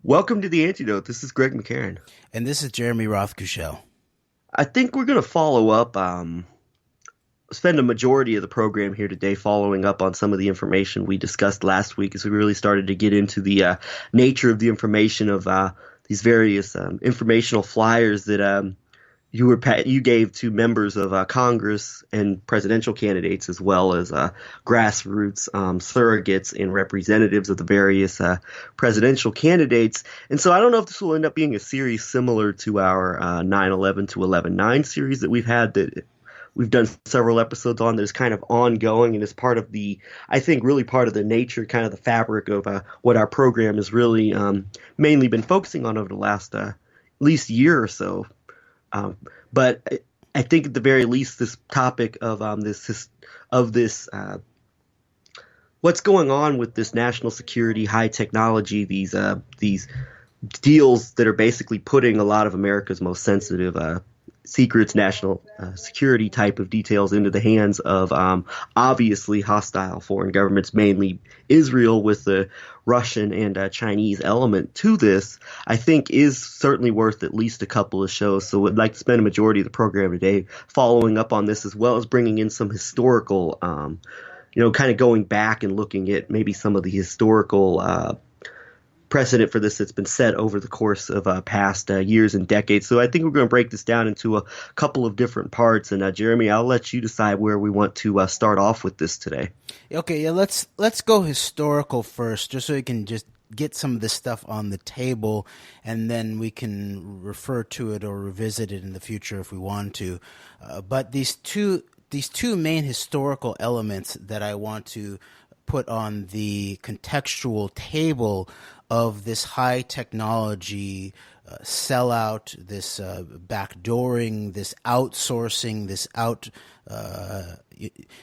Welcome to the Antidote. This is Greg McCarran. And this is Jeremy Rothkushel. I think we're going to follow up, spend a majority of the program here today following up on some of the information we discussed last week as we really started to get into the nature of the information of these various informational flyers that you gave to members of Congress and presidential candidates, as well as grassroots surrogates and representatives of the various presidential candidates. And so I don't know if this will end up being a series similar to our 9/11 to 11/9 series that we've had, that we've done several episodes on, that is kind of ongoing and is part of the, I think, really part of the nature, kind of the fabric of what our program has really mainly been focusing on over the last at least year or so. But I think at the very least, this topic of this what's going on with this national security, high technology, these deals that are basically putting a lot of America's most sensitive secrets, national security type of details into the hands of obviously hostile foreign governments, mainly Israel, with the Russian and Chinese element to this, I think is certainly worth at least a couple of shows. So I'd like to spend a majority of the program today following up on this, as well as bringing in some historical, kind of going back and looking at maybe some of the historical precedent for this that's been set over the course of past years and decades. So I think we're going to break this down into a couple of different parts. And Jeremy, I'll let you decide where we want to start off with this today. Okay, yeah, let's go historical first, just so we can just get some of this stuff on the table, and then we can refer to it or revisit it in the future if we want to. But these two main historical elements that I want to put on the contextual table of this high technology sellout, this backdooring, this outsourcing, this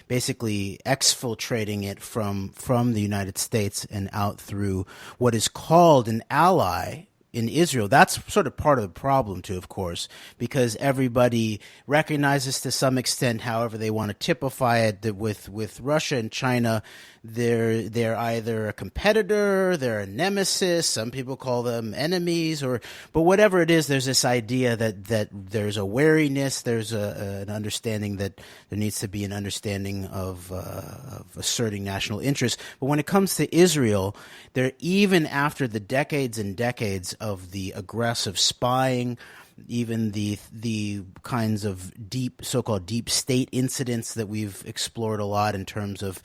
basically exfiltrating it from the United States and out through what is called an ally in Israel. That's sort of part of the problem too, of course, because everybody recognizes to some extent, however they want to typify it, that with Russia and China, they're either a competitor, they're a nemesis. Some people call them enemies, but whatever it is, there's this idea that there's a wariness, there's an understanding that there needs to be an understanding of asserting national interest. But when it comes to Israel, they're, even after the decades and decades of the aggressive spying, even the kinds of so-called deep state incidents that we've explored a lot in terms of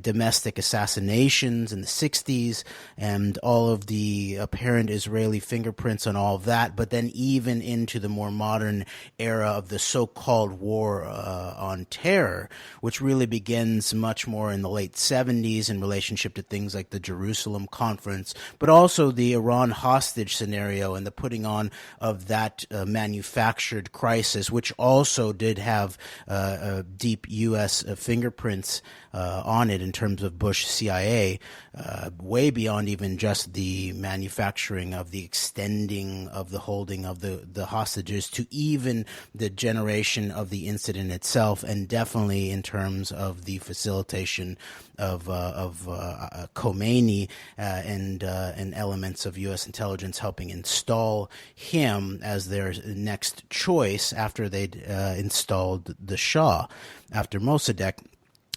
domestic assassinations in the 60s, and all of the apparent Israeli fingerprints on all of that, but then even into the more modern era of the so-called war on terror, which really begins much more in the late 70s in relationship to things like the Jerusalem Conference, but also the Iran hostage scenario and the putting on of that manufactured crisis, which also did have deep U.S. fingerprints on it in terms of Bush CIA, way beyond even just the manufacturing of the extending of the holding of the hostages to even the generation of the incident itself, and definitely in terms of the facilitation of Khomeini and elements of U.S. intelligence helping install him as their next choice after they'd installed the Shah after Mossadegh.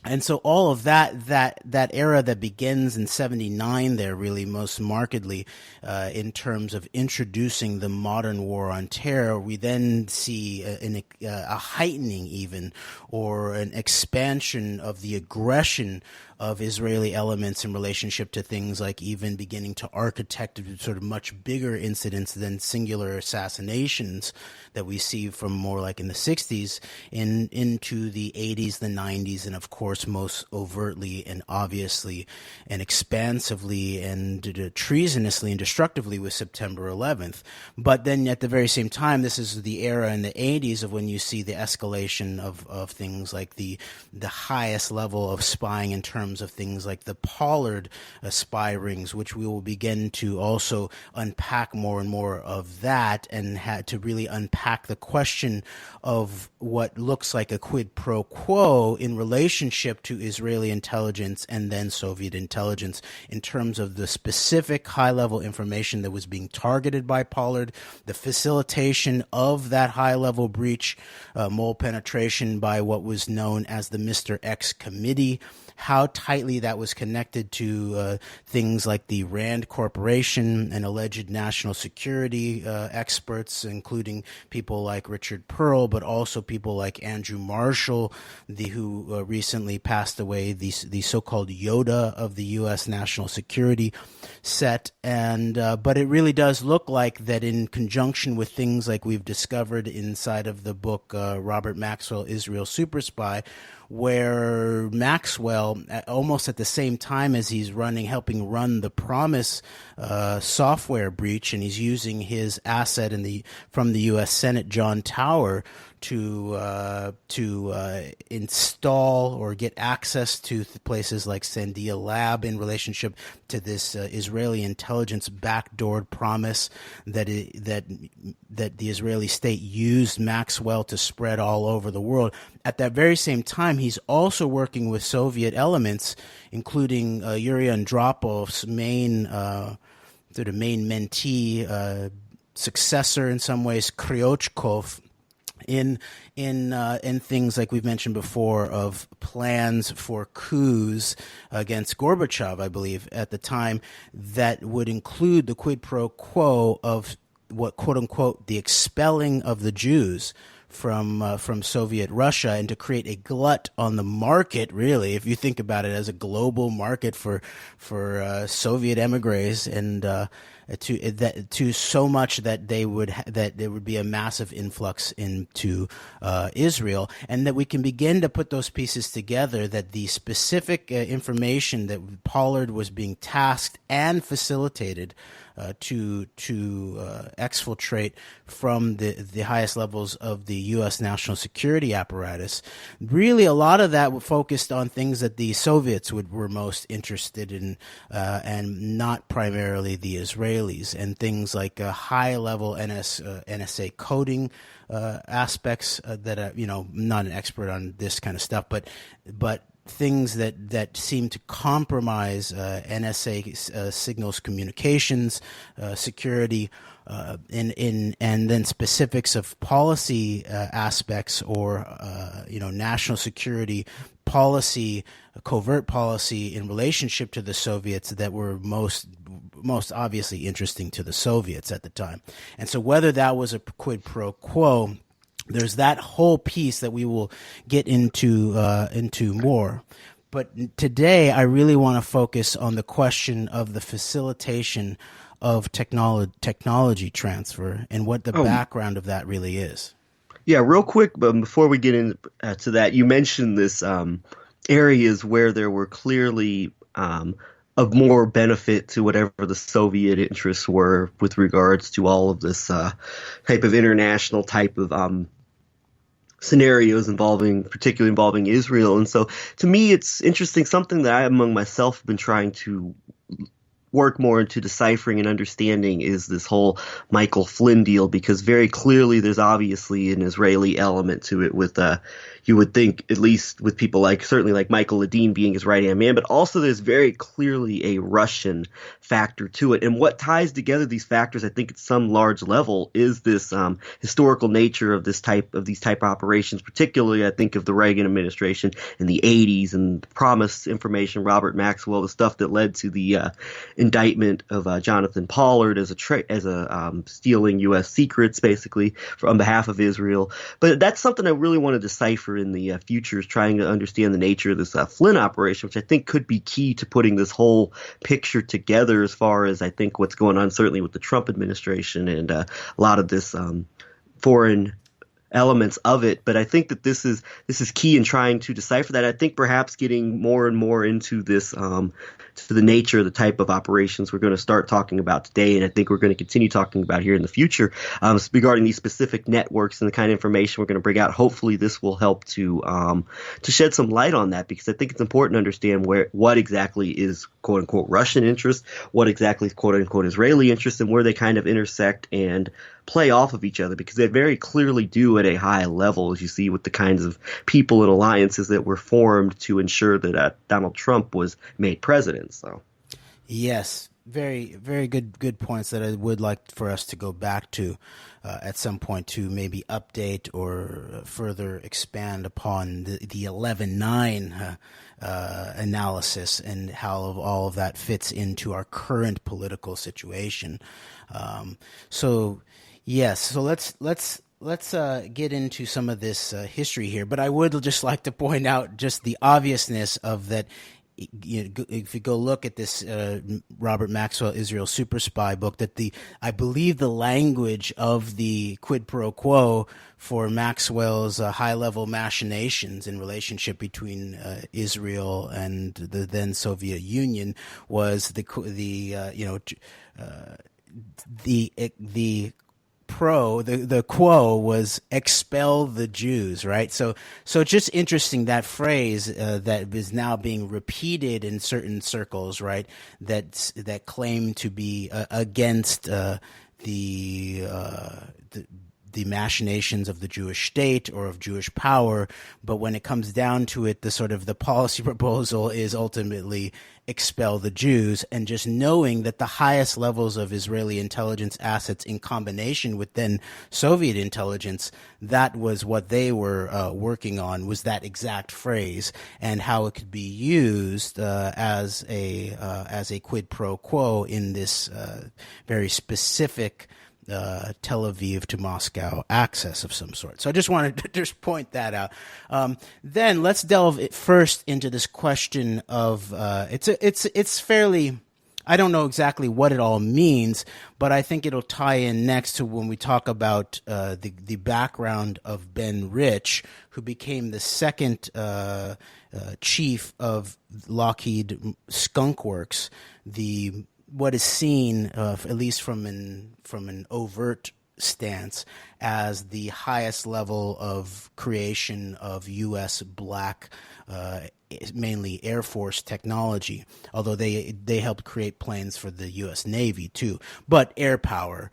And so all of that era that begins in 79 there, really most markedly in terms of introducing the modern war on terror, we then see a heightening even, or an expansion of the aggression of Israeli elements in relationship to things like even beginning to architect sort of much bigger incidents than singular assassinations that we see from more like in the 60s into the 80s, the 90s, and of course most overtly and obviously and expansively and treasonously and destructively with September 11th. But then at the very same time, this is the era in the 80s of when you see the escalation of things like the highest level of spying in terms terms of things like the Pollard spy rings, which we will begin to also unpack more and more of that, and had to really unpack the question of what looks like a quid pro quo in relationship to Israeli intelligence and then Soviet intelligence in terms of the specific high-level information that was being targeted by Pollard, the facilitation of that high-level breach, mole penetration by what was known as the Mr. X Committee, how tightly that was connected to things like the RAND Corporation and alleged national security experts, including people like Richard Pearl, but also people like Andrew Marshall, who recently passed away, the so-called Yoda of the U.S. national security set. And but it really does look like that in conjunction with things like we've discovered inside of the book Robert Maxwell, Israel Super Spy, where Maxwell, almost at the same time as he's helping run the Promise software breach, and he's using his asset from the U.S. Senate, John Tower, to install or get access to places like Sandia Lab in relationship to this Israeli intelligence backdoored Promise that the Israeli state used Maxwell to spread all over the world. At that very same time, he's also working with Soviet elements, including Yuri Andropov's main mentee, successor in some ways, Kryotchkov, in things like we've mentioned before of plans for coups against Gorbachev, I believe, at the time, that would include the quid pro quo of what, quote unquote, the expelling of the Jews from Soviet Russia, and to create a glut on the market, really, if you think about it, as a global market for Soviet emigres, and to so much that there would be a massive influx into Israel, and that we can begin to put those pieces together, that the specific information that Pollard was being tasked and facilitated to exfiltrate from the highest levels of the U.S. national security apparatus. Really, a lot of that focused on things that the Soviets were most interested in, and not primarily the Israelis, and things like high-level NSA coding aspects that not an expert on this kind of stuff, but things that seem to compromise NSA signals communications security, and then specifics of policy aspects, or national security policy, covert policy in relationship to the Soviets that were most obviously interesting to the Soviets at the time. And so whether that was a quid pro quo, there's that whole piece that we will get into more. But today, I really want to focus on the question of the facilitation of technology transfer and what the background of that really is. Yeah, real quick, but before we get into that, you mentioned this areas where there were clearly of more benefit to whatever the Soviet interests were with regards to all of this type of international type of scenarios particularly involving Israel. And so to me, it's interesting, something that I among myself have been trying to work more into deciphering and understanding is this whole Michael Flynn deal, because very clearly there's obviously an Israeli element to it with you would think, at least with people certainly like Michael Ledeen being his right-hand man, but also there's very clearly a Russian factor to it. And what ties together these factors, I think at some large level, is this historical nature of these type of operations, particularly I think of the Reagan administration in the 80s and the promised information, Robert Maxwell, the stuff that led to the indictment of Jonathan Pollard as stealing U.S. secrets, basically, on behalf of Israel. But that's something I really want to decipher in the future, is trying to understand the nature of this Flynn operation, which I think could be key to putting this whole picture together as far as I think what's going on, certainly with the Trump administration and a lot of this foreign elements of it. But I think that this is key in trying to decipher that. I think perhaps getting more and more into this to to the nature, the type of operations we're going to start talking about today, and I think we're going to continue talking about here in the future, regarding these specific networks and the kind of information we're going to bring out. Hopefully, this will help to shed some light on that, because I think it's important to understand what exactly is quote unquote Russian interest, what exactly is quote unquote Israeli interest, and where they kind of intersect and play off of each other, because they very clearly do at a high level, as you see with the kinds of people and alliances that were formed to ensure that Donald Trump was made president. So, yes, very, very good points that I would like for us to go back to at some point to maybe update or further expand upon the 11-9 analysis and how all of that fits into our current political situation. So let's get into some of this history here. But I would just like to point out just the obviousness of that. If you go look at this Robert Maxwell Israel Super Spy book, that I believe the language of the quid pro quo for Maxwell's high-level machinations in relationship between Israel and the then Soviet Union was the quo was expel the Jews, right? So it's just interesting, that phrase that is now being repeated in certain circles, right? That claim to be against the machinations of the Jewish state or of Jewish power, but when it comes down to it, the policy proposal is ultimately expel the Jews. And just knowing that the highest levels of Israeli intelligence assets in combination with then Soviet intelligence, that was what they were working on, was that exact phrase, and how it could be used as a quid pro quo in this very specific Tel Aviv to Moscow access of some sort. So I just wanted to just point that out. Then let's delve first into this question of it's fairly, I don't know exactly what it all means, but I think it'll tie in next to when we talk about the background of Ben Rich, who became the second chief of Lockheed Skunkworks, what is seen, at least from an overt stance, as the highest level of creation of U.S. black, mainly Air Force technology, although they helped create planes for the U.S. Navy too, but air power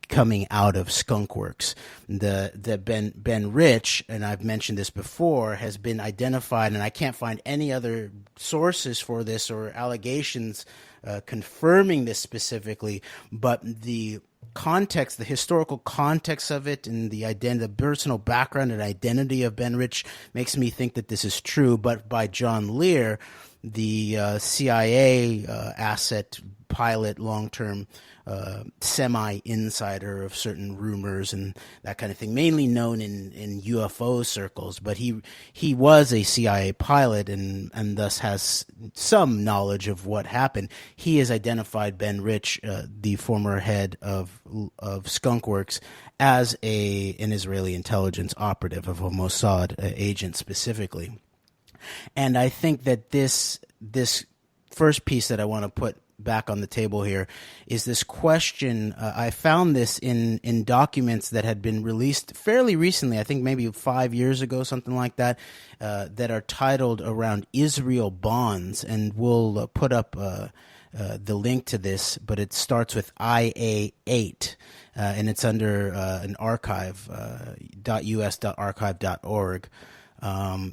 coming out of Skunkworks. The Ben Rich, and I've mentioned this before, has been identified, and I can't find any other sources for this or allegations confirming this specifically, but the context, the historical context of it, and the personal background and identity of Ben Rich makes me think that this is true. But by John Lear, the CIA asset pilot, long-term semi-insider of certain rumors and that kind of thing, mainly known in UFO circles, but he was a CIA pilot and thus has some knowledge of what happened. He has identified Ben Rich, the former head of Skunkworks, as an Israeli intelligence operative, of a Mossad agent specifically. And I think that this first piece that I want to put back on the table here is this question. I found this in documents that had been released fairly recently, I think maybe 5 years ago, something like that, that are titled around Israel bonds. And we'll put up the link to this, but it starts with IA8, and it's under an archive, .us.archive.org.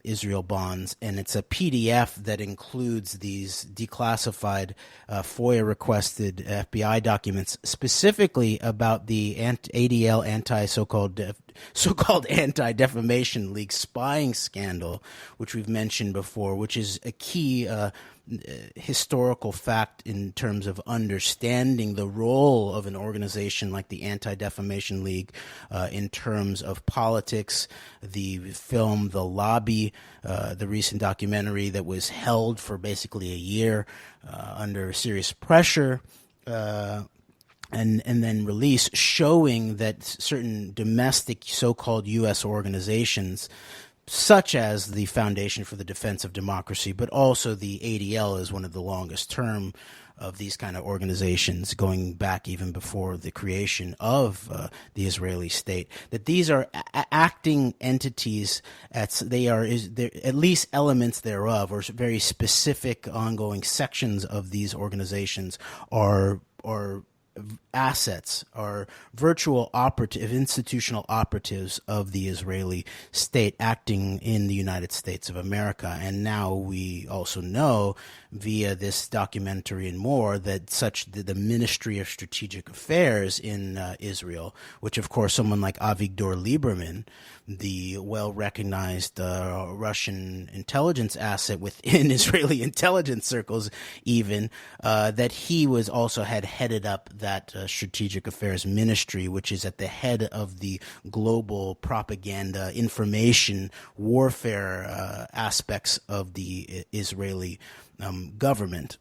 Israel bonds, and it's a PDF that includes these declassified FOIA requested FBI documents specifically about the ADL so-called Anti Defamation League spying scandal, which we've mentioned before, which is a key historical fact in terms of understanding the role of an organization like the Anti Defamation League in terms of politics. The film The Lobby, the recent documentary that was held for basically a year under serious pressure, and then released, showing that certain domestic so-called U.S. organizations, such as the Foundation for the Defense of Democracy, but also the ADL is one of the longest term of these kind of organizations, going back even before the creation of the Israeli state. That these are acting entities, they're at least elements thereof, or very specific ongoing sections of these organizations are assets, are virtual institutional operatives of the Israeli state acting in the United States of America. And now we also know via this documentary and more that the Ministry of Strategic Affairs in Israel, which of course someone like Avigdor Lieberman, the well-recognized Russian intelligence asset within Israeli intelligence circles even, that he had headed up that Strategic Affairs Ministry, which is at the head of the global propaganda, information, warfare aspects of the Israeli government.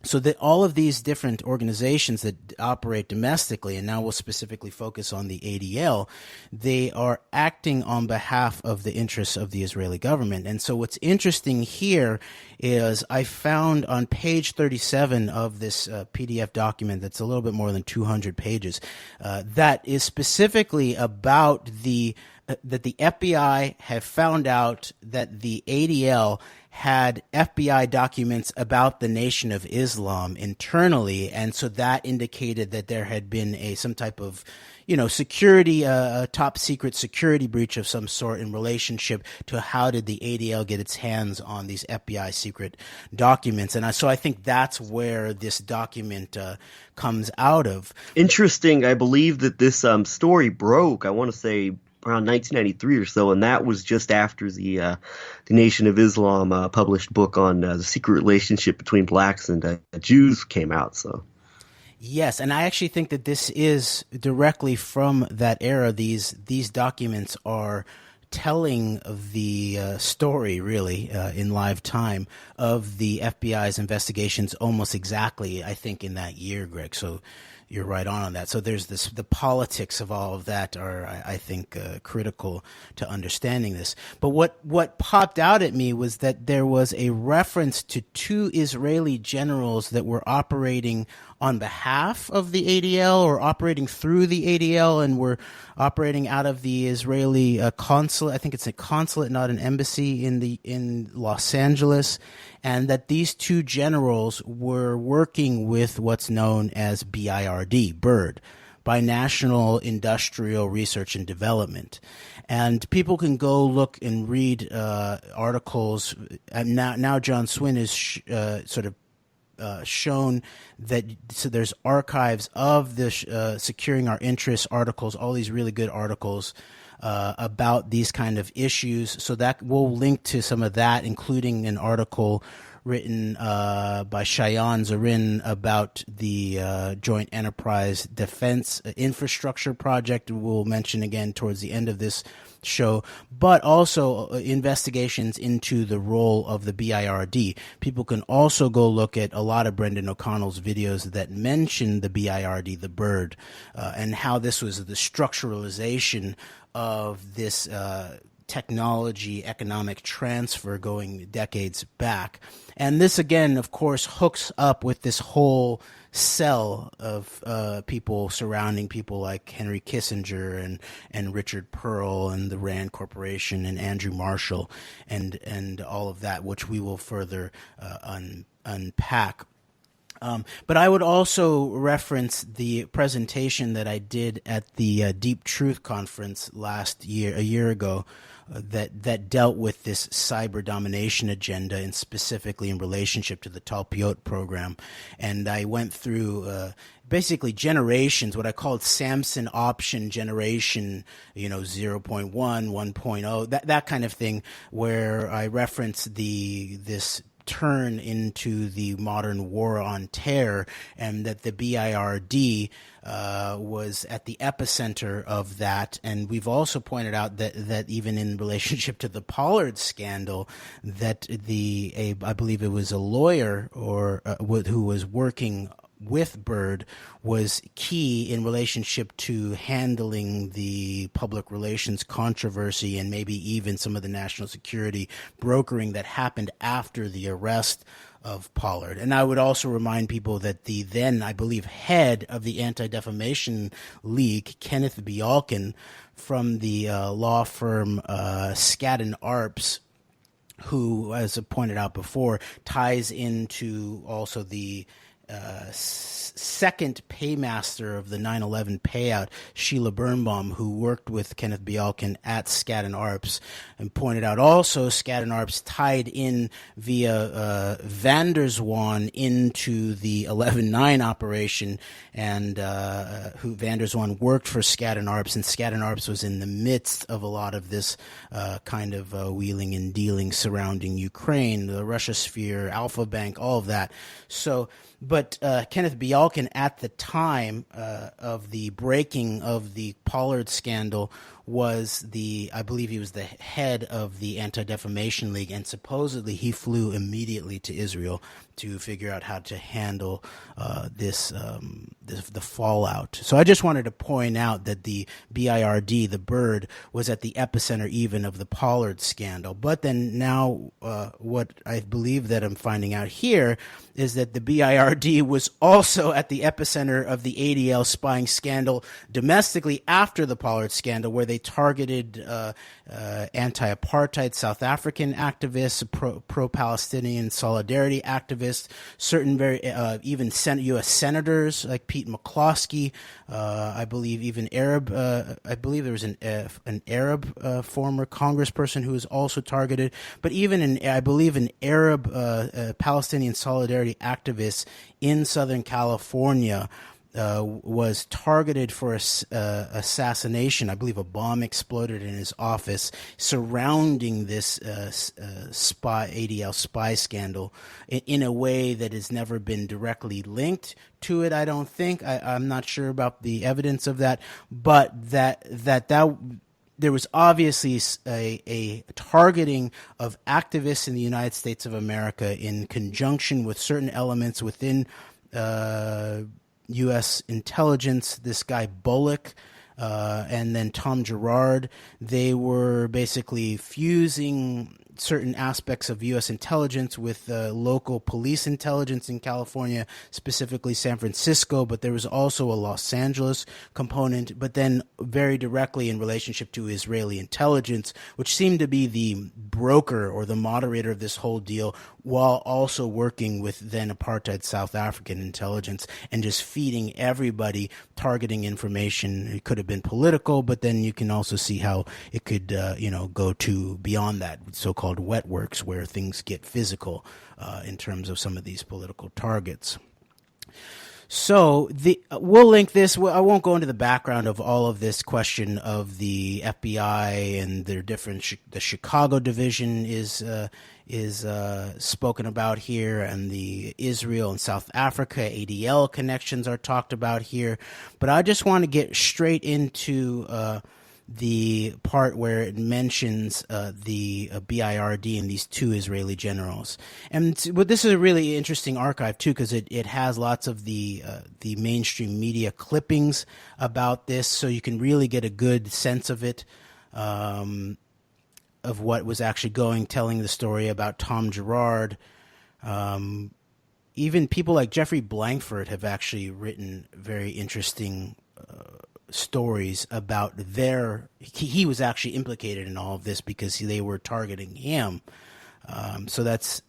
So that all of these different organizations that operate domestically, and now we'll specifically focus on the ADL, they are acting on behalf of the interests of the Israeli government. And so what's interesting here is I found on page 37 of this PDF document that's a little bit more than 200 pages, that is specifically about that the FBI have found out that the ADL had FBI documents about the Nation of Islam internally, and so that indicated that there had been some type of, security, top secret security breach of some sort in relationship to how did the ADL get its hands on these FBI secret documents. And so I think that's where this document comes out of. Interesting. I believe that this story broke, I want to say, around 1993 or so, and that was just after the Nation of Islam published book on the secret relationship between blacks and Jews came out. So, yes, and I actually think that this is directly from that era. These documents are telling of the story, really, in live time of the FBI's investigations, almost exactly, I think, in that year, Greg. So you're right on that. So there's the politics of all of that are, I think, critical to understanding this. But what popped out at me was that there was a reference to two Israeli generals that were operating on behalf of the ADL or operating through the ADL and were operating out of the Israeli consulate. I think it's a consulate, not an embassy in Los Angeles. And that these two generals were working with what's known as B.I.R.D, B.I.R.D, Binational Industrial Research and Development. And people can go look and read articles. And now John Swin is shown that, so there's archives of the Securing Our Interests articles, all these really good articles about these kind of issues. So that we'll link to some of that, including an article written by Shayan Zarin about the Joint Enterprise Defense Infrastructure Project. We'll mention again towards the end of this show, but also investigations into the role of the B.I.R.D. People can also go look at a lot of Brendan O'Connell's videos that mention the B.I.R.D, the B.I.R.D, and how this was the structuralization of this technology, economic transfer going decades back. And this, again, of course, hooks up with this whole cell of people surrounding people like Henry Kissinger and Richard Pearl and the Rand Corporation and Andrew Marshall and all of that, which we will further unpack. But I would also reference the presentation that I did at the Deep Truth Conference a year ago, that dealt with this cyber domination agenda, and specifically in relationship to the Talpiot program. And I went through basically generations, what I called Samson option generation, 0.1, 1.0, that kind of thing, where I referenced this turn into the modern war on terror, and that the B.I.R.D. Was at the epicenter of that. And we've also pointed out that even in relationship to the Pollard scandal, that I believe it was a lawyer who was working with B.I.R.D was key in relationship to handling the public relations controversy and maybe even some of the national security brokering that happened after the arrest of Pollard. And I would also remind people that the then, I believe, head of the Anti Defamation League, Kenneth Bialkin, from the law firm Skadden Arps, who, as I pointed out before, ties into also the second paymaster of the 9/11 payout, Sheila Birnbaum, who worked with Kenneth Bialkin at Skadden Arps, and pointed out also Skadden Arps tied in via van der Zwaan into the 11/9 operation, and who van der Zwaan worked for Skadden Arps, and Skadden Arps was in the midst of a lot of this kind of wheeling and dealing surrounding Ukraine, the Russia sphere, Alpha Bank, all of that. So, but Kenneth Bialkin at the time of the breaking of the Pollard scandal was I believe he was the head of the Anti Defamation League, and supposedly he flew immediately to Israel to figure out how to handle the fallout. So I just wanted to point out that the B.I.R.D, the B.I.R.D, was at the epicenter even of the Pollard scandal. But then now what I believe that I'm finding out here is that the B.I.R.D was also at the epicenter of the ADL spying scandal domestically after the Pollard scandal, where they targeted anti-apartheid South African activists, pro-Palestinian solidarity activists, certain very even U.S. senators like Pete McCloskey, I believe even Arab. I believe there was an Arab former congressperson who was also targeted, but even I believe an Arab Palestinian solidarity activist in Southern California was targeted for assassination. I believe a bomb exploded in his office surrounding this ADL spy scandal in a way that has never been directly linked to it. I don't think. I'm not sure about the evidence of that, but that there was obviously a targeting of activists in the United States of America in conjunction with certain elements within U.S. intelligence. This guy Bullock and then Tom Girard, they were basically fusing certain aspects of U.S. intelligence with local police intelligence in California, specifically San Francisco, but there was also a Los Angeles component, but then very directly in relationship to Israeli intelligence, which seemed to be the broker or the moderator of this whole deal, while also working with then apartheid South African intelligence and just feeding everybody, targeting information. It could have been political, but then you can also see how it could, go to beyond that, so-called wet works, where things get physical in terms of some of these political targets. So we'll link this. I won't go into the background of all of this question of the FBI and their different. The Chicago division is spoken about here, and the Israel and South Africa ADL connections are talked about here. But I just want to get straight into the part where it mentions the B.I.R.D and these two Israeli generals. And this is a really interesting archive too, because it has lots of the mainstream media clippings about this, so you can really get a good sense of it, of what was actually telling the story about Tom Girard. Even people like Jeffrey Blankford have actually written very interesting stories about he was actually implicated in all of this because they were targeting him. So that's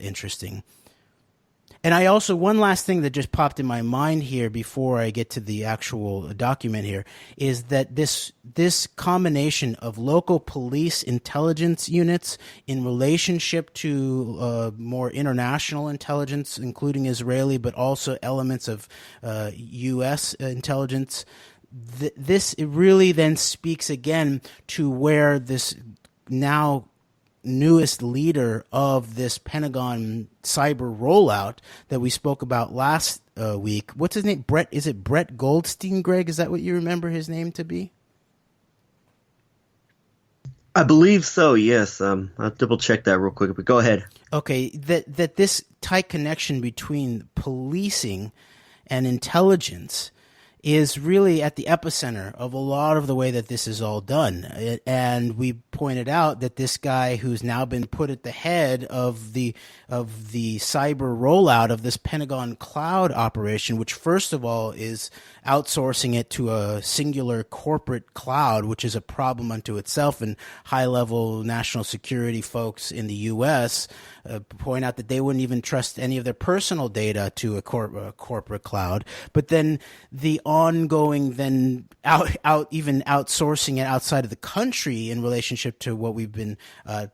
interesting. And I also, one last thing that just popped in my mind here before I get to the actual document here is that this combination of local police intelligence units in relationship to more international intelligence, including Israeli, but also elements of U.S. intelligence, this really then speaks again to where this now newest leader of this Pentagon cyber rollout that we spoke about last week. What's his name? Is it Brett Goldstein, Greg? Is that what you remember his name to be? I believe so, yes. I'll double check that real quick, but go ahead. Okay, that this tight connection between policing and intelligence is really at the epicenter of a lot of the way that this is all done. And we pointed out that this guy who's now been put at the head of the cyber rollout of this Pentagon cloud operation, which first of all is outsourcing it to a singular corporate cloud, which is a problem unto itself. And high-level national security folks in the U.S. Point out that they wouldn't even trust any of their personal data to a corporate cloud. But then the ongoing even outsourcing it outside of the country in relationship to what we've been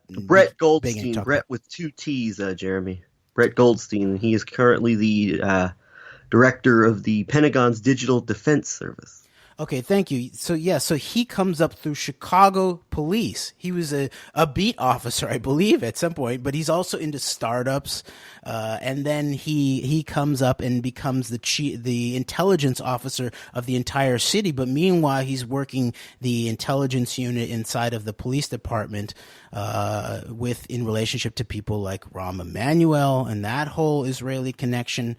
Brett Goldstein, Brett with two T's, Jeremy. Brett Goldstein. He is currently the director of the Pentagon's Digital Defense Service. Okay, thank you. So he comes up through Chicago police. He was a beat officer, I believe, at some point, but he's also into startups. And then he comes up and becomes the intelligence officer of the entire city. But meanwhile, he's working the intelligence unit inside of the police department in relationship to people like Rahm Emanuel and that whole Israeli connection.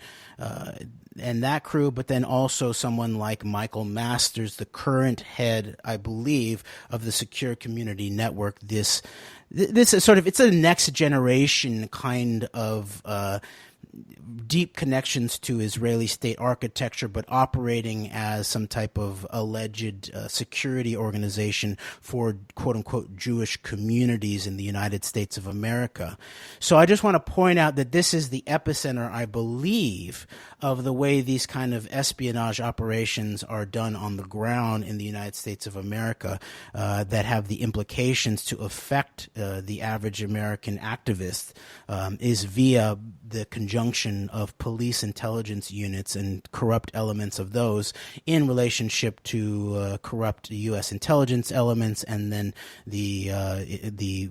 And that crew, but then also someone like Michael Masters, the current head, I believe, of the Secure Community Network. This is sort of, it's a next generation kind of deep connections to Israeli state architecture, but operating as some type of alleged security organization for quote-unquote Jewish communities in the United States of America. So I just want to point out that this is the epicenter, I believe, of the way these kind of espionage operations are done on the ground in the United States of America that have the implications to affect the average American activist is via the conjunction of police intelligence units and corrupt elements of those in relationship to corrupt U.S. intelligence elements, and then the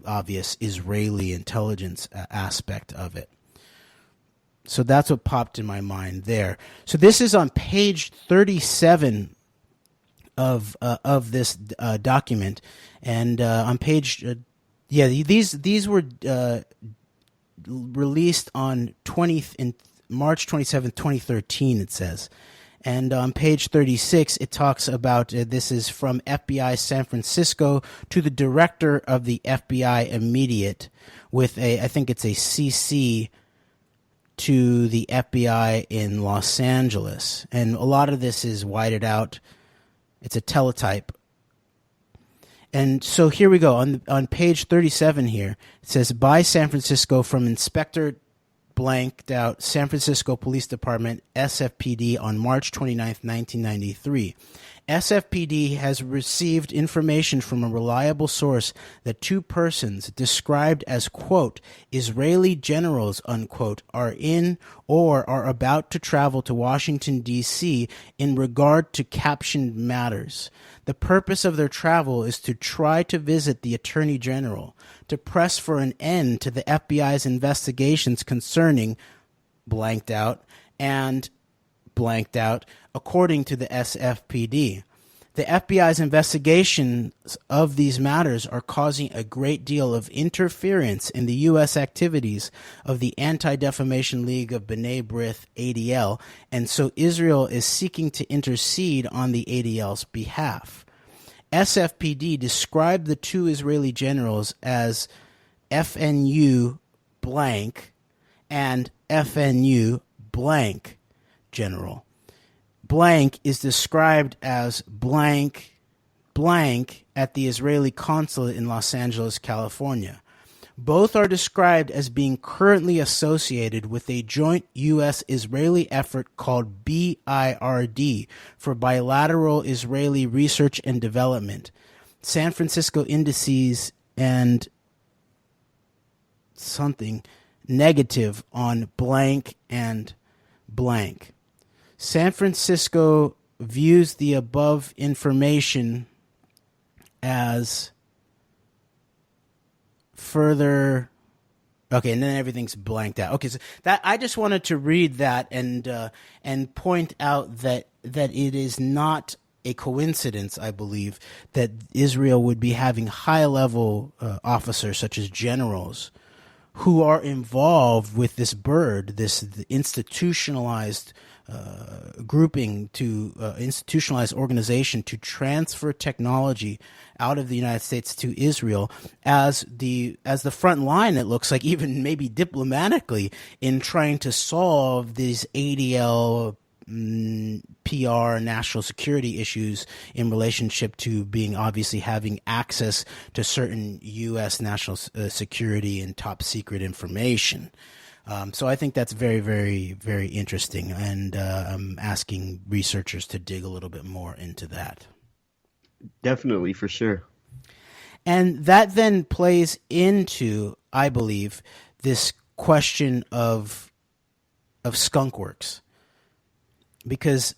obvious Israeli intelligence aspect of it. So that's what popped in my mind there. So this is on page 37 of this document, and on page these were released on March 27th, 2013, it says. And on page 36, it talks about, this is from FBI San Francisco to the director of the FBI immediate with I think it's a CC to the FBI in Los Angeles. And a lot of this is whited out. It's a teletype. And so here we go. On page 37 here, it says, by San Francisco from Inspector blanked out San Francisco Police Department, SFPD, on March 29th, 1993. SFPD has received information from a reliable source that two persons described as, quote, Israeli generals, unquote, are in or are about to travel to Washington, D.C. in regard to captioned matters. The purpose of their travel is to try to visit the Attorney General, to press for an end to the FBI's investigations concerning blanked out and blanked out, according to the SFPD. The FBI's investigations of these matters are causing a great deal of interference in the U.S. activities of the Anti Defamation League of B'nai B'rith, ADL, and so Israel is seeking to intercede on the ADL's behalf. SFPD described the two Israeli generals as FNU blank and FNU blank general. Blank is described as blank blank at the Israeli consulate in Los Angeles, California. Both are described as being currently associated with a joint U.S.-Israeli effort called B.I.R.D. for bilateral Israeli research and development. San Francisco indices and something negative on blank and blank. San Francisco views the above information as further. Okay, and then everything's blanked out. Okay, so that I just wanted to read that and point out that it is not a coincidence, I believe, that Israel would be having high-level officers such as generals who are involved with this B.I.R.D, this institutionalized grouping to institutionalized organization to transfer technology out of the United States to Israel as the front line, it looks like, even maybe diplomatically, in trying to solve these ADL PR national security issues in relationship to being obviously having access to certain U.S. national security and top secret information. So I think that's very, very, very interesting, and I'm asking researchers to dig a little bit more into that. Definitely, for sure. And that then plays into, I believe, this question of Skunkworks. Because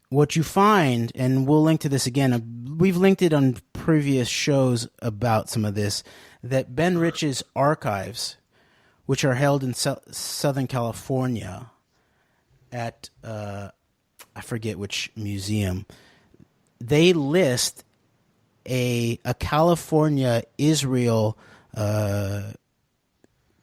what you find, and we'll link to this again, we've linked it on previous shows about some of this, that Ben Rich's archives, which are held in Southern California at, I forget which museum, they list a California Israel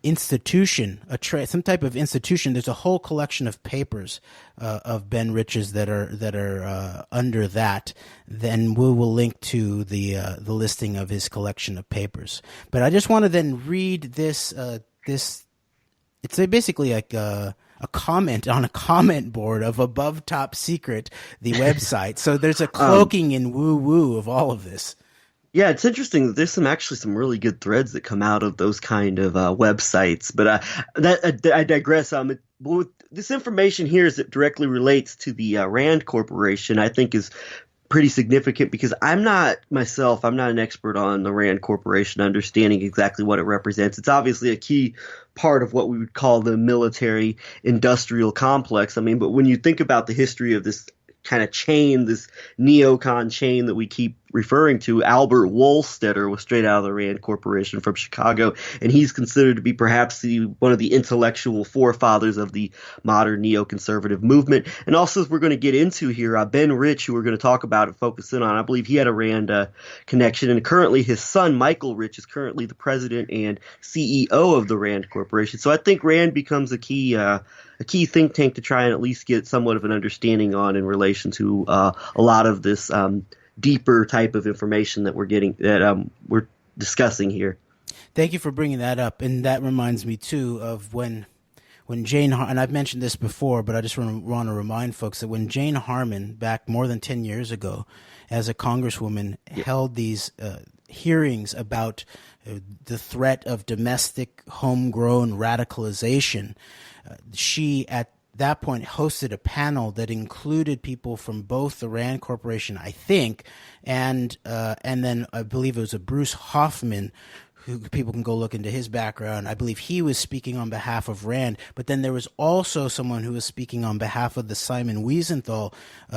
institution, some type of institution. There's a whole collection of papers of Ben Rich's that are under that. Then we will link to the listing of his collection of papers. But I just want to then read this. It's basically like a comment on a comment board of Above Top Secret, the website. So there's a cloaking and woo-woo of all of this. Yeah, it's interesting. There's some really good threads that come out of those kind of websites. But I digress. This information here, as it directly relates to the RAND Corporation, I think is pretty significant, because I'm not an expert on the RAND Corporation, understanding exactly what it represents. It's obviously a key part of what we would call the military industrial complex. I mean, but when you think about the history of this kind of chain, this neocon chain that we keep referring to, Albert Wohlstetter was straight out of the RAND Corporation from Chicago, and he's considered to be perhaps one of the intellectual forefathers of the modern neoconservative movement. And also, as we're going to get into here, Ben Rich, who we're going to talk about and focus in on, I believe he had a RAND connection, and currently his son, Michael Rich, is currently the president and CEO of the RAND Corporation. So I think RAND becomes a key think tank to try and at least get somewhat of an understanding on in relation to a lot of this deeper type of information that we're discussing here. Thank you for bringing that up, and that reminds me too of when Jane and I've mentioned this before, but I just want to remind folks that when Jane Harman, back more than 10 years ago, as a congresswoman, held these hearings about the threat of domestic homegrown radicalization, she at that point hosted a panel that included people from both the RAND Corporation, I think, and then I believe it was a Bruce Hoffman, who people can go look into his background. I believe he was speaking on behalf of RAND, but then there was also someone who was speaking on behalf of the Simon Wiesenthal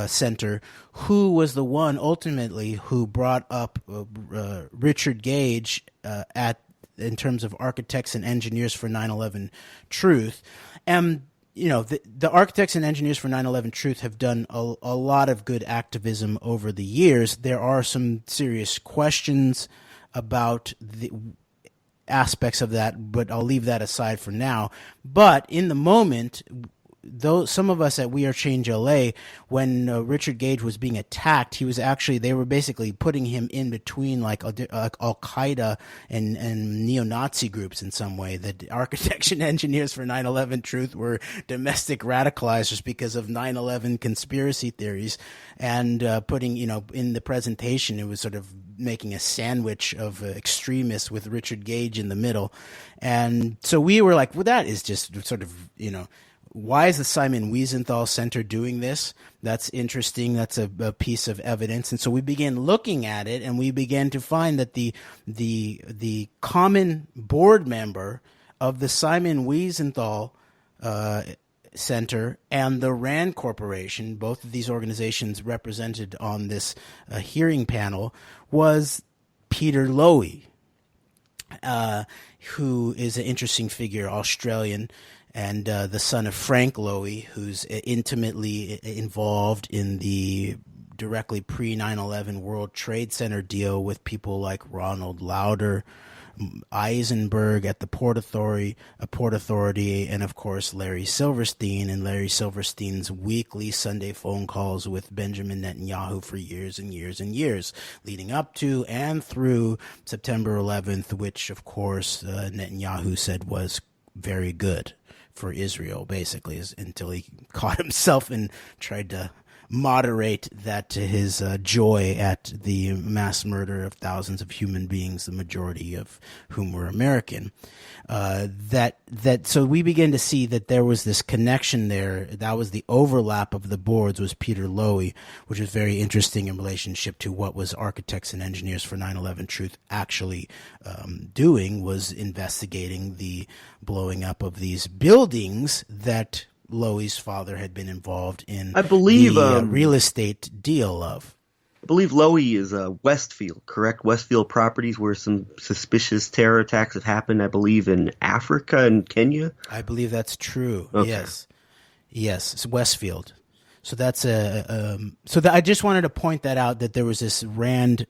Center, who was the one ultimately who brought up Richard Gage in terms of architects and engineers for 9/11 Truth. And you know, the Architects and Engineers for 9/11 Truth have done a lot of good activism over the years. There are some serious questions about the aspects of that, but I'll leave that aside for now. But in the moment, though, some of us at We Are Change LA, when Richard Gage was being attacked, they were basically putting him in between like Al-Qaeda and neo-Nazi groups in some way. The Architects and Engineers for 9/11 Truth were domestic radicalizers because of 9/11 conspiracy theories, and putting, in the presentation, it was sort of making a sandwich of extremists with Richard Gage in the middle. And so we were like, well, that is just sort of, why is the Simon Wiesenthal Center doing this? That's interesting. That's a piece of evidence. And so we began looking at it, and we began to find that the common board member of the Simon Wiesenthal Center and the RAND Corporation, both of these organizations represented on this hearing panel, was Peter Lowy, who is an interesting figure, Australian, and the son of Frank Lowy, who's intimately involved in the directly pre-9/11 World Trade Center deal with people like Ronald Lauder, Eisenberg at the Port Authority, and of course Larry Silverstein and Larry Silverstein's weekly Sunday phone calls with Benjamin Netanyahu for years and years and years, leading up to and through September 11th, which of course Netanyahu said was very good for Israel, basically, until he caught himself and tried to moderate that to his joy at the mass murder of thousands of human beings, the majority of whom were American. So we begin to see that there was this connection there. That was the overlap of the boards, was Peter Lowy, which was very interesting in relationship to what was Architects and Engineers for 9/11 Truth actually doing, was investigating the blowing up of these buildings that Lowy's father had been involved in, I believe, the real estate deal of. I believe Lowy is Westfield, correct? Westfield Properties, where some suspicious terror attacks have happened, I believe, in Africa and Kenya. I believe that's true. Okay. Yes, it's Westfield. So that's I just wanted to point that out, that there was this Rand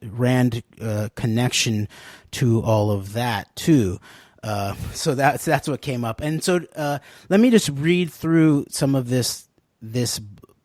connection to all of that too. So that's what came up. And so let me just read through some of this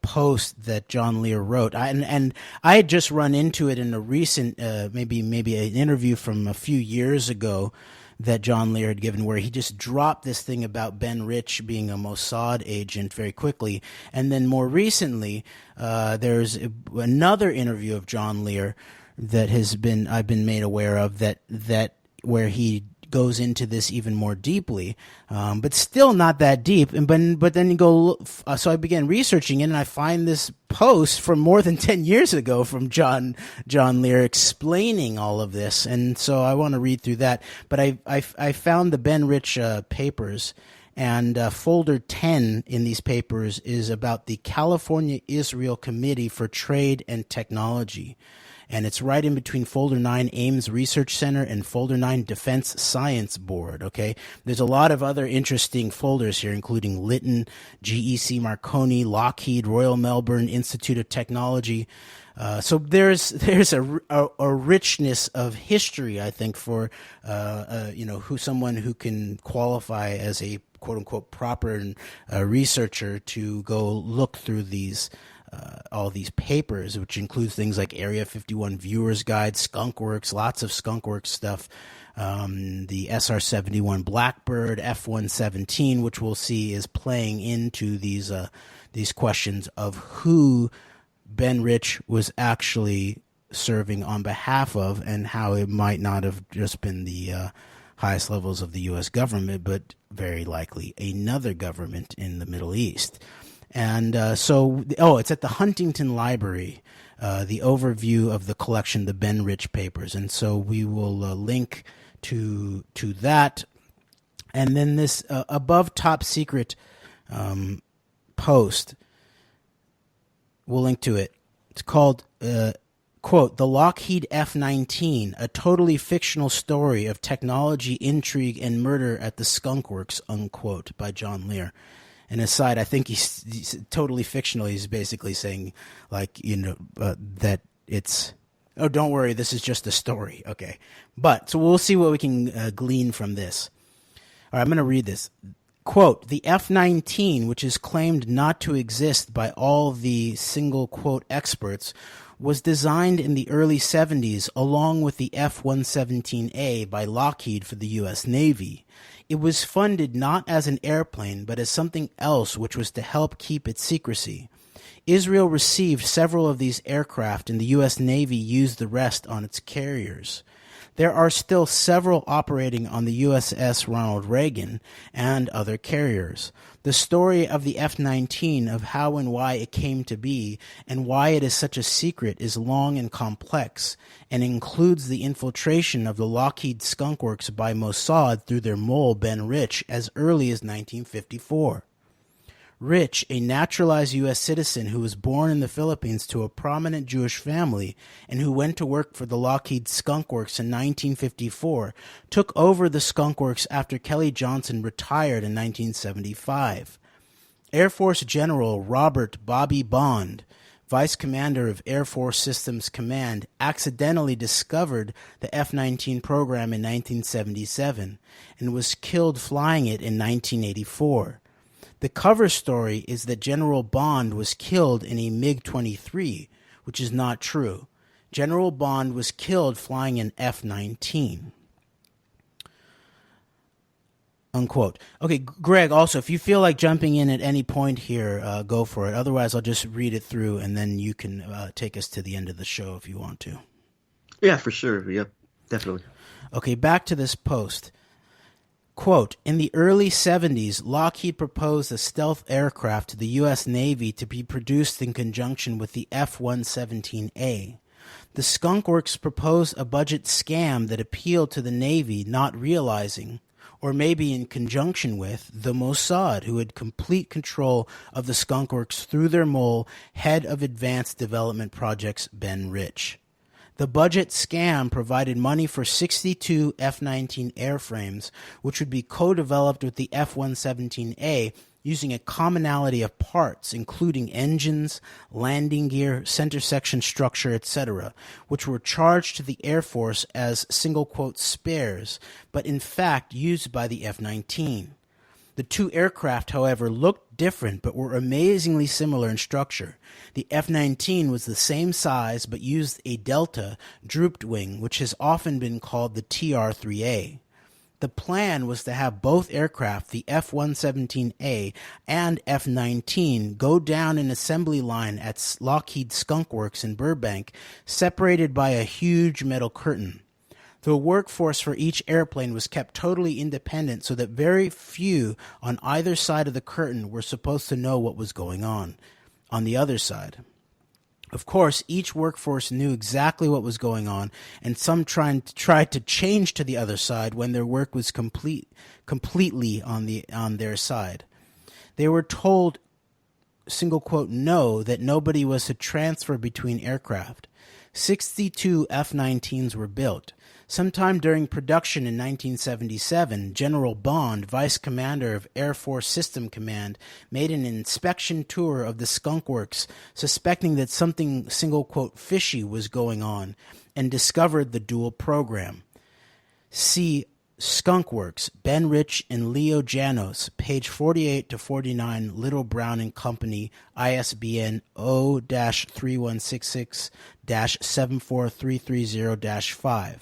post that John Lear wrote. And I had just run into it in a recent maybe an interview from a few years ago that John Lear had given, where he just dropped this thing about Ben Rich being a Mossad agent very quickly. And then more recently, there's another interview of John Lear that I've been made aware of, that where he goes into this even more deeply, but still not that deep. But then you go, so I began researching it, and I find this post from more than 10 years ago from John Lear explaining all of this, and so I want to read through that. But I found the Ben Rich papers, and folder 10 in these papers is about the California Israel Committee for Trade and Technology. And it's right in between folder 9 Ames Research Center and folder 9 Defense Science Board, okay? There's a lot of other interesting folders here, including Lytton, GEC Marconi, Lockheed, Royal Melbourne Institute of Technology. So there's a richness of history, I think, for someone who can qualify as a quote unquote proper researcher to go look through these all these papers, which includes things like Area 51 Viewers Guide, Skunkworks, lots of Skunkworks stuff, the SR-71 Blackbird, F-117, which we'll see is playing into these questions of who Ben Rich was actually serving on behalf of, and how it might not have just been the highest levels of the U.S. government, but very likely another government in the Middle East. And it's at the Huntington Library, the overview of the collection, the Ben Rich papers. And so we will link to that. And then this above top secret post, we'll link to it. It's called, quote, The Lockheed F-19, a totally fictional story of technology, intrigue, and murder at the Skunkworks, unquote, by John Lear. And aside, I think he's totally fictional. He's basically saying, like, that it's, oh, don't worry, this is just a story. Okay. But, so we'll see what we can glean from this. All right, I'm going to read this. Quote, the F-19, which is claimed not to exist by all the single quote experts, was designed in the early 70s along with the F-117A by Lockheed for the U.S. Navy. It was funded not as an airplane, but as something else which was to help keep its secrecy. Israel received several of these aircraft, and the U.S. Navy used the rest on its carriers. There are still several operating on the USS Ronald Reagan and other carriers. The story of the F-19, of how and why it came to be, and why it is such a secret, is long and complex, and includes the infiltration of the Lockheed Skunkworks by Mossad through their mole Ben Rich as early as 1954. Rich, a naturalized U.S. citizen who was born in the Philippines to a prominent Jewish family and who went to work for the Lockheed Skunkworks in 1954, took over the Skunkworks after Kelly Johnson retired in 1975. Air Force General Robert Bobby Bond vice commander of Air Force Systems Command, accidentally discovered the F-19 program in 1977 and was killed flying it in 1984. The cover story is that General Bond was killed in a MiG-23, which is not true. General Bond was killed flying an F-19. Unquote. Okay, Greg, also, if you feel like jumping in at any point here, go for it. Otherwise, I'll just read it through, and then you can take us to the end of the show if you want to. Yeah, for sure. Yep, definitely. Okay, back to this post. Quote, in the early 70s, Lockheed proposed a stealth aircraft to the U.S. Navy to be produced in conjunction with the F-117A. The Skunkworks proposed a budget scam that appealed to the Navy, not realizing, or maybe in conjunction with, the Mossad, who had complete control of the Skunkworks through their mole, head of advanced development projects, Ben Rich. The budget scam provided money for 62 F-19 airframes, which would be co-developed with the F-117A using a commonality of parts, including engines, landing gear, center section structure, etc., which were charged to the Air Force as single quote spares, but in fact used by the F-19. The two aircraft, however, looked different but were amazingly similar in structure. The F-19 was the same size but used a delta drooped wing, which has often been called the TR-3A. The plan was to have both aircraft, the F-117A and F-19, go down an assembly line at Lockheed Skunkworks in Burbank, separated by a huge metal curtain. The workforce for each airplane was kept totally independent so that very few on either side of the curtain were supposed to know what was going on the other side. Of course, each workforce knew exactly what was going on, and some tried to change to the other side when their work was completely on their side. They were told, single quote, no, that nobody was to transfer between aircraft. 62 F-19s were built. Sometime during production in 1977, General Bond, Vice Commander of Air Force System Command, made an inspection tour of the Skunkworks, suspecting that something, single quote, fishy was going on, and discovered the dual program. See Skunkworks, Ben Rich and Leo Janos, page 48 to 49, Little Brown and Company, ISBN 0-3166-74330-5.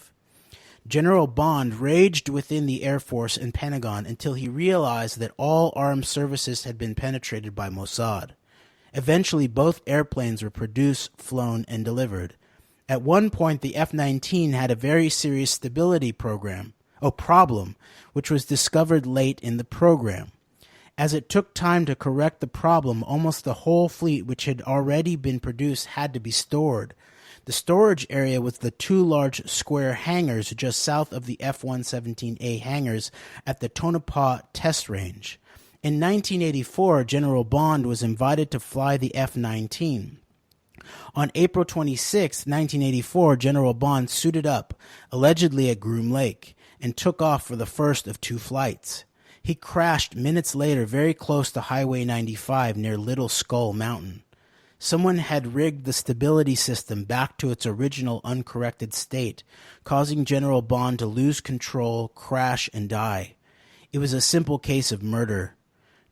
General Bond raged within the Air Force and Pentagon until he realized that all armed services had been penetrated by Mossad. Eventually, both airplanes were produced, flown, and delivered. At one point, the F-19 had a very serious stability problem, which was discovered late in the program. As it took time to correct the problem, almost the whole fleet which had already been produced had to be stored. The storage area was the two large square hangars just south of the F-117A hangars at the Tonopah Test Range. In 1984, General Bond was invited to fly the F-19. On April 26, 1984, General Bond suited up, allegedly at Groom Lake, and took off for the first of two flights. He crashed minutes later very close to Highway 95 near Little Skull Mountain. Someone had rigged the stability system back to its original uncorrected state, causing General Bond to lose control, crash, and die. It was a simple case of murder.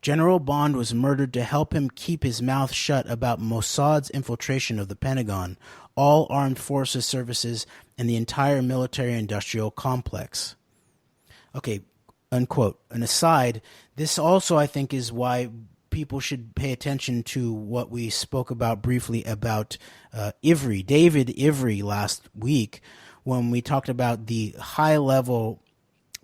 General Bond was murdered to help him keep his mouth shut about Mossad's infiltration of the Pentagon, all armed forces services, and the entire military-industrial complex. Okay, unquote. An aside, this also, I think, is why people should pay attention to what we spoke about briefly about David Ivry last week, when we talked about the high-level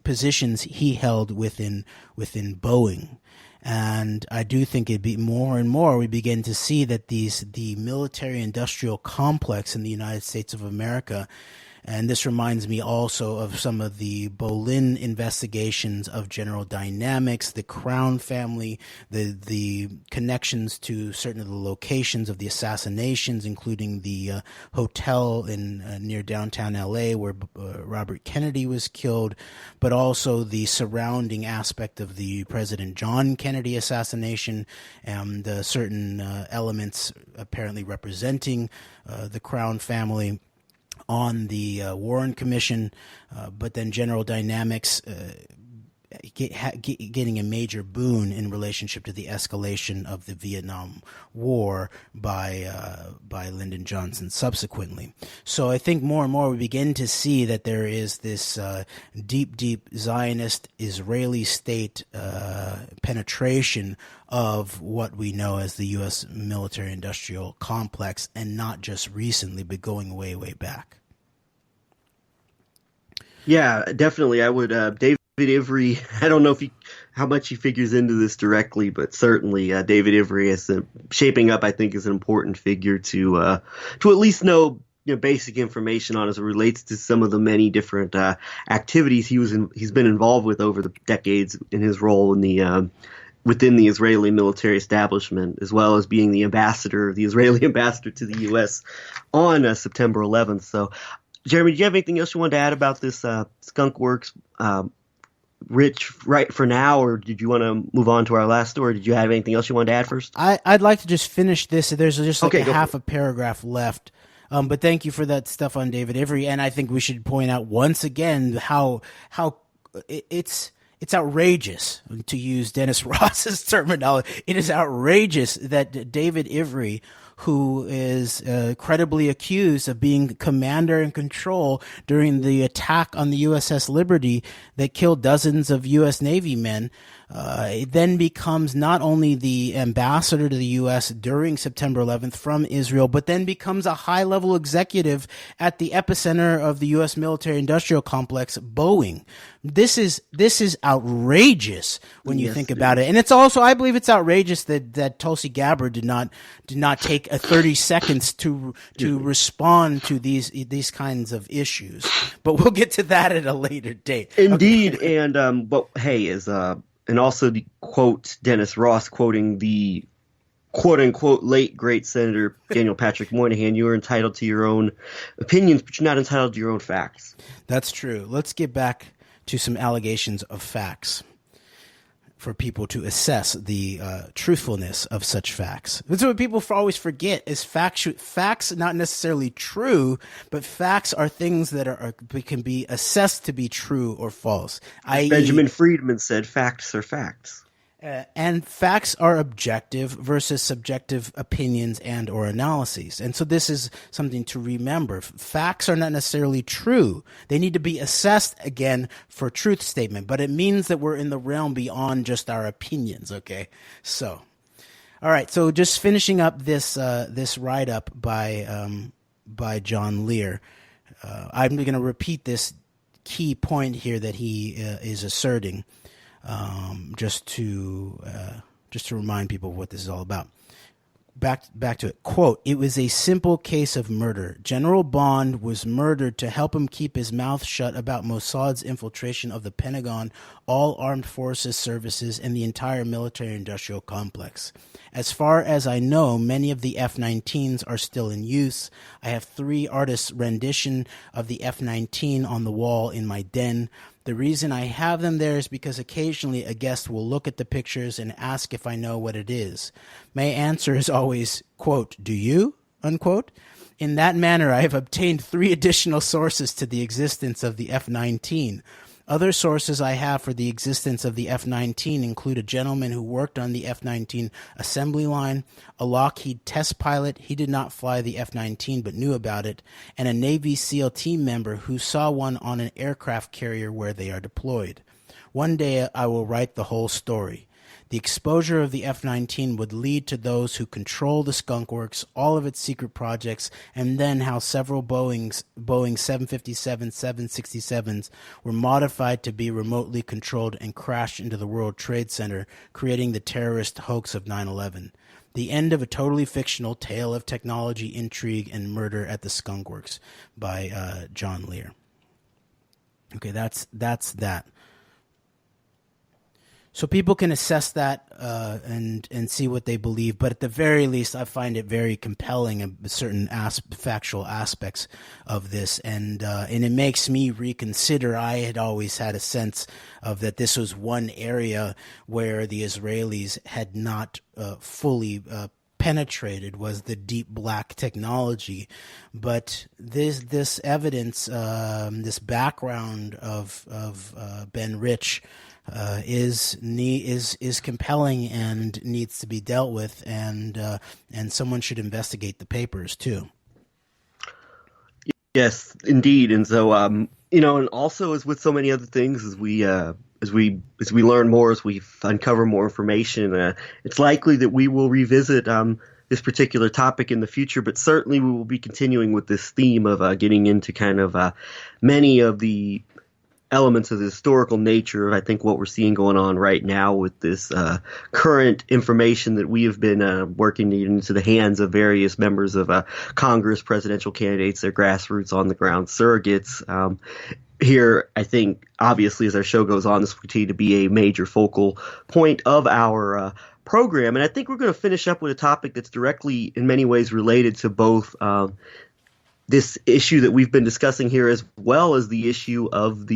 positions he held within Boeing. And I do think it'd be more and more we begin to see that the military-industrial complex in the United States of America And this reminds me also of some of the Bollyn investigations of General Dynamics, the Crown family, the connections to certain of the locations of the assassinations, including the hotel in near downtown LA where Robert Kennedy was killed, but also the surrounding aspect of the President John Kennedy assassination and certain elements apparently representing the Crown family on the Warren Commission, but then General Dynamics getting a major boon in relationship to the escalation of the Vietnam War by Lyndon Johnson subsequently. So I think more and more we begin to see that there is this deep Zionist Israeli state penetration of what we know as the U.S. military-industrial complex, and not just recently, but going way back. Yeah, definitely. I would, David Ivry, I don't know how much he figures into this directly, but certainly David Ivry is shaping up, I think, as an important figure to at least know basic information on as it relates to some of the many different activities he's been involved with over the decades in his role in the within the Israeli military establishment, as well as being the Israeli ambassador to the U.S. on September 11th. So, Jeremy, do you have anything else you wanted to add about this Skunkworks? Rich, right for now, or did you want to move on to our last story? Did you have anything else you wanted to add first? I'd like to just finish this. There's just like a half a paragraph left. But thank you for that stuff on David Ivry. And I think we should point out once again how it's outrageous, to use Dennis Ross's terminology. It is outrageous that David Ivry, who is credibly accused of being commander in control during the attack on the USS Liberty that killed dozens of U.S. Navy men, it then becomes not only the ambassador to the U.S. during September 11th from Israel, but then becomes a high-level executive at the epicenter of the U.S. military-industrial complex, Boeing. This is outrageous when you think about it, and it's also, I believe, it's outrageous that Tulsi Gabbard did not take a 30 seconds to respond to these kinds of issues. But we'll get to that at a later date. Indeed, okay. And but hey, and also the quote Dennis Ross quoting the quote unquote late great Senator Daniel Patrick Moynihan, you are entitled to your own opinions, but you're not entitled to your own facts. That's true. Let's get back to some allegations of facts for people to assess the truthfulness of such facts. That's what people always forget is facts not necessarily true, but facts are things that can be assessed to be true or false. Benjamin Friedman said facts are facts. And facts are objective versus subjective opinions and or analyses. And so this is something to remember. Facts are not necessarily true. They need to be assessed again for truth statement, but it means that we're in the realm beyond just our opinions, okay? So, all right. So just finishing up this write-up by John Lear. I'm going to repeat this key point here that he is asserting. Just to remind people of what this is all about. Back to it. Quote, "It was a simple case of murder. General Bond was murdered to help him keep his mouth shut about Mossad's infiltration of the Pentagon, all armed forces services, and the entire military-industrial complex. As far as I know, many of the F-19s are still in use. I have 3 artists' rendition of the F-19 on the wall in my den. The reason I have them there is because occasionally a guest will look at the pictures and ask if I know what it is. My answer is always, quote, 'Do you?' unquote. In that manner, I have obtained 3 additional sources to the existence of the F-19. Other sources I have for the existence of the F-19 include a gentleman who worked on the F-19 assembly line, a Lockheed test pilot, he did not fly the F-19 but knew about it, and a Navy SEAL team member who saw one on an aircraft carrier where they are deployed. One day I will write the whole story. The exposure of the F-19 would lead to those who control the Skunkworks, all of its secret projects, and then how several Boeing 757, 767s were modified to be remotely controlled and crashed into the World Trade Center, creating the terrorist hoax of 9/11. The End of a Totally Fictional Tale of Technology, Intrigue, and Murder at the Skunkworks by John Lear. Okay, that's that. So people can assess that and see what they believe, but at the very least, I find it very compelling in certain factual aspects of this, and it makes me reconsider. I had always had a sense of that this was one area where the Israelis had not fully penetrated, was the deep black technology, but this evidence, this background of Ben Rich. Is compelling and needs to be dealt with, and someone should investigate the papers too. Yes, indeed, and so and also as with so many other things, as we learn more, as we uncover more information, it's likely that we will revisit this particular topic in the future. But certainly, we will be continuing with this theme of getting into kind of many of the elements of the historical nature of, I think, what we're seeing going on right now with this current information that we have been working to get into the hands of various members of Congress, presidential candidates, their grassroots on the ground surrogates. Here, I think, obviously, as our show goes on, this will continue to be a major focal point of our program. And I think we're going to finish up with a topic that's directly, in many ways, related to both this issue that we've been discussing here, as well as the issue of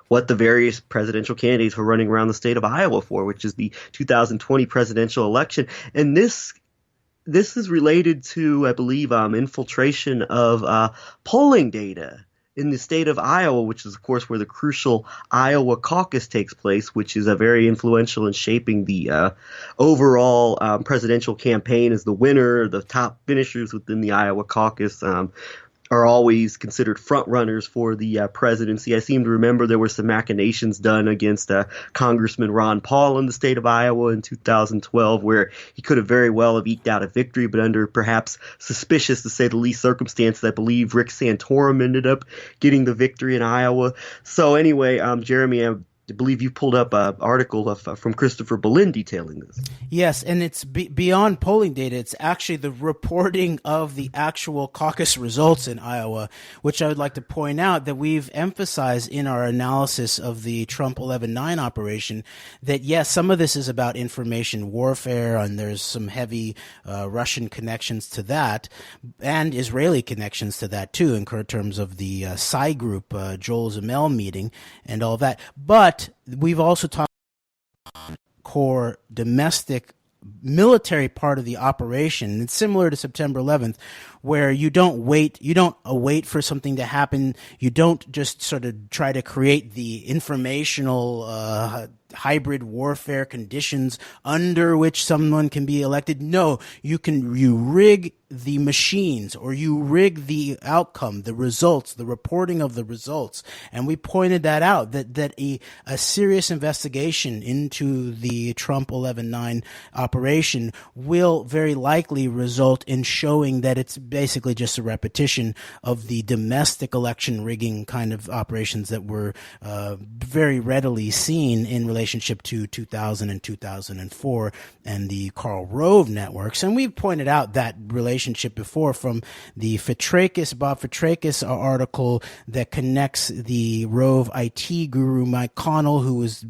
what the various presidential candidates were running around the state of Iowa for, which is the 2020 presidential election. And this is related to, I believe, infiltration of polling data in the state of Iowa, which is, of course, where the crucial Iowa Caucus takes place, which is very influential in shaping the overall presidential campaign. As the winner, the top finishers within the Iowa Caucus are always considered front runners for the presidency. I seem to remember there were some machinations done against Congressman Ron Paul in the state of Iowa in 2012, where he could have very well have eked out a victory, but under perhaps suspicious, to say the least, circumstances. I believe Rick Santorum ended up getting the victory in Iowa. So anyway, Jeremy, I believe you pulled up an article from Christopher Bollyn detailing this. Yes, and it's beyond polling data. It's actually the reporting of the actual caucus results in Iowa, which I would like to point out that we've emphasized in our analysis of the Trump 11-9 operation, that yes, some of this is about information warfare, and there's some heavy Russian connections to that, and Israeli connections to that too, in terms of the Psy Group, Joel Zamel meeting and all that. But we've also talked about core domestic military part of the operation. It's similar to September 11th, where you don't wait for something to happen. You don't just sort of try to create the informational hybrid warfare conditions under which someone can be elected. No, you rig the machines, or you rig the outcome, the results, the reporting of the results. And we pointed that out, that a serious investigation into the Trump 11-9 operation will very likely result in showing that it's basically just a repetition of the domestic election rigging kind of operations that were very readily seen in relationship to 2000 and 2004 and the Karl Rove networks. And we've pointed out that relationship before from the Bob Fitrakis article that connects the Rove IT guru Mike Connell, who was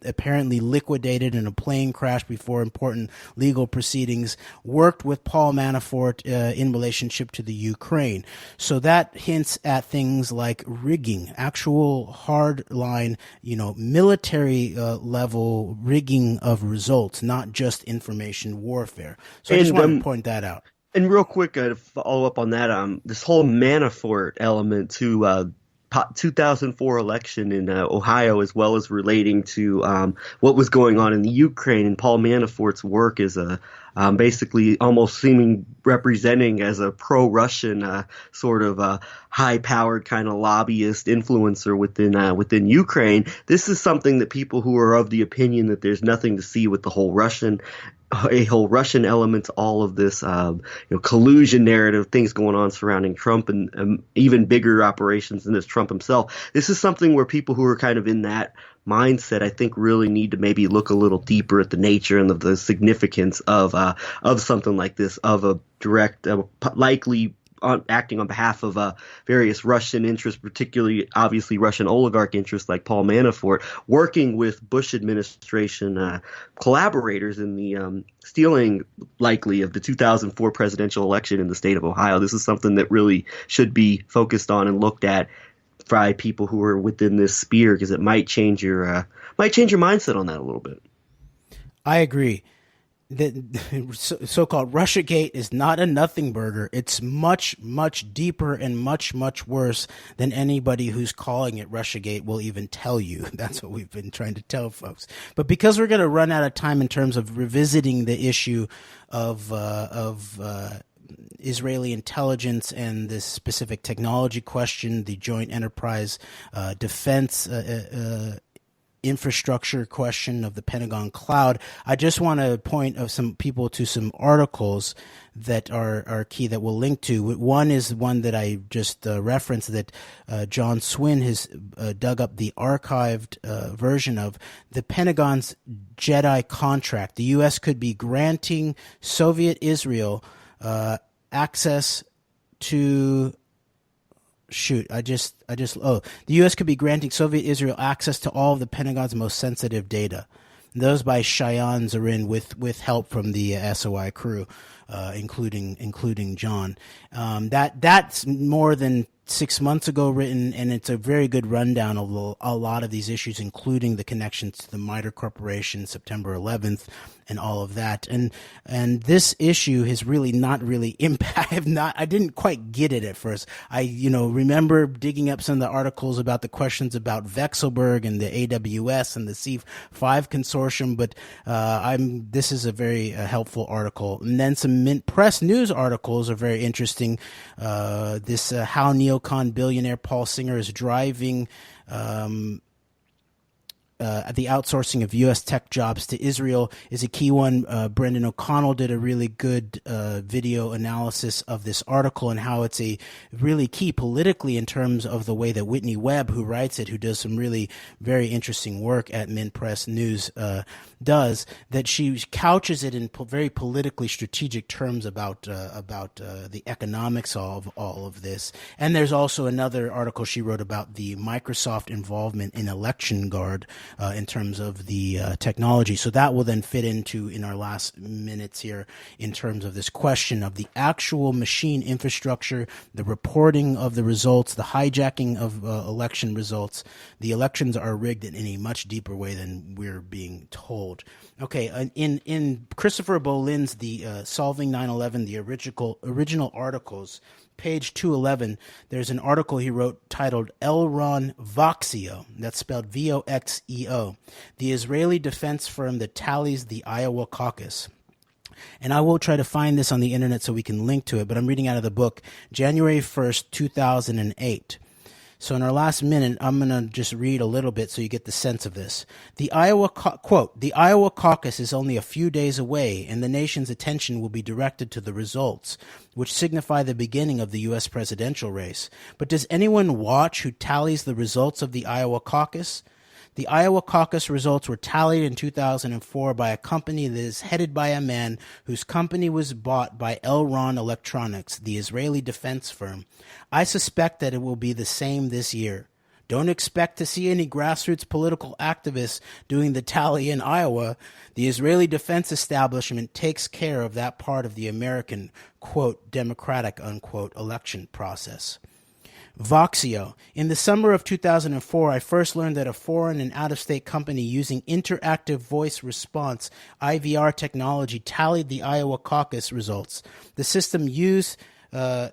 apparently liquidated in a plane crash before important legal proceedings, worked with Paul Manafort in relationship to the Ukraine. So that hints at things like rigging, actual hardline, military level rigging of results, not just information warfare. So I just want to point that out. And real quick, to follow up on that, this whole Manafort element to 2004 election in Ohio, as well as relating to what was going on in the Ukraine, and Paul Manafort's work as a basically almost seeming representing as a pro-Russian sort of high-powered kind of lobbyist influencer within Ukraine. This is something that people who are of the opinion that there's nothing to see with the whole Russian a whole Russian element to all of this, collusion narrative, things going on surrounding Trump, and even bigger operations than this Trump himself. This is something where people who are kind of in that mindset, I think, really need to maybe look a little deeper at the nature and the significance of something like this, of a direct, likely acting on behalf of various Russian interests, particularly obviously Russian oligarch interests like Paul Manafort, working with Bush administration collaborators in the stealing, likely, of the 2004 presidential election in the state of Ohio. This is something that really should be focused on and looked at by people who are within this sphere, because it might change your mindset on that a little bit. I agree. The so-called Russiagate is not a nothing burger. It's much, much deeper and much, much worse than anybody who's calling it Russiagate will even tell you. That's what we've been trying to tell folks. But because we're going to run out of time in terms of revisiting the issue of Israeli intelligence and this specific technology question, the joint enterprise defense infrastructure question of the Pentagon cloud, I just want to point of some people to some articles that are key that we'll link to. One is one that I just referenced that John Swin has dug up the archived version of the Pentagon's Jedi contract. The U.S. could be granting Soviet Israel access to the U.S. could be granting Soviet Israel access to all of the Pentagon's most sensitive data. Those by Cheyenne Zarin with help from the SOI crew, including John. That's more than 6 months ago written, and it's a very good rundown of a lot of these issues, including the connections to the MITRE Corporation, September 11th, and all of that. And this issue has really not really I didn't quite get it at first. I remember digging up some of the articles about the questions about Vexelberg and the AWS and the C5 consortium, but this is a very helpful article. And then some Mint Press News articles are very interesting. This how neocon billionaire Paul Singer is driving the outsourcing of U.S. tech jobs to Israel is a key one. Brendan O'Connell did a really good video analysis of this article and how it's a really key politically in terms of the way that Whitney Webb, who writes it, who does some really very interesting work at Mint Press News, does, that she couches it in very politically strategic terms about the economics of all of this. And there's also another article she wrote about the Microsoft involvement in Election Guard, in terms of the technology. So that will then fit in our last minutes here in terms of this question of the actual machine infrastructure, the reporting of the results, the hijacking of election results. The elections are rigged in a much deeper way than we're being told. Okay, in Christopher Bollyn's The Solving 9/11, the original articles, page 211, there's an article he wrote titled Elron Voxeo, that's spelled Voxeo, the Israeli defense firm that tallies the Iowa Caucus. And I will try to find this on the internet so we can link to it, but I'm reading out of the book, January 1st, 2008. So in our last minute, I'm going to just read a little bit so you get the sense of this. The Iowa Caucus is only a few days away, and the nation's attention will be directed to the results, which signify the beginning of the U.S. presidential race. But does anyone watch who tallies the results of the Iowa Caucus? The Iowa Caucus results were tallied in 2004 by a company that is headed by a man whose company was bought by Elron Electronics, the Israeli defense firm. I suspect that it will be the same this year. Don't expect to see any grassroots political activists doing the tally in Iowa. The Israeli defense establishment takes care of that part of the American, quote, democratic, unquote, election process. Voxeo. In the summer of 2004, I first learned that a foreign and out-of-state company using interactive voice response, IVR technology, tallied the Iowa caucus results. The system used to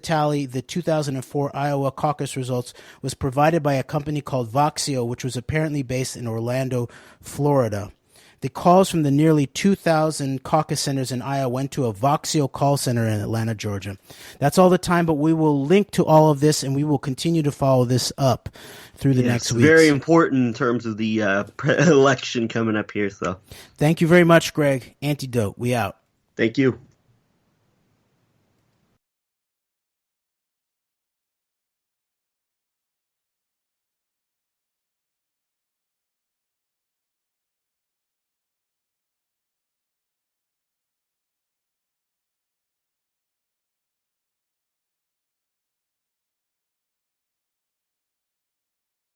tally the 2004 Iowa caucus results was provided by a company called Voxeo, which was apparently based in Orlando, Florida. The calls from the nearly 2,000 caucus centers in Iowa went to a Voxio call center in Atlanta, Georgia. That's all the time, but we will link to all of this, and we will continue to follow this up through the next week. Very important in terms of the election coming up here. So, thank you very much, Greg. Antidote, we out. Thank you.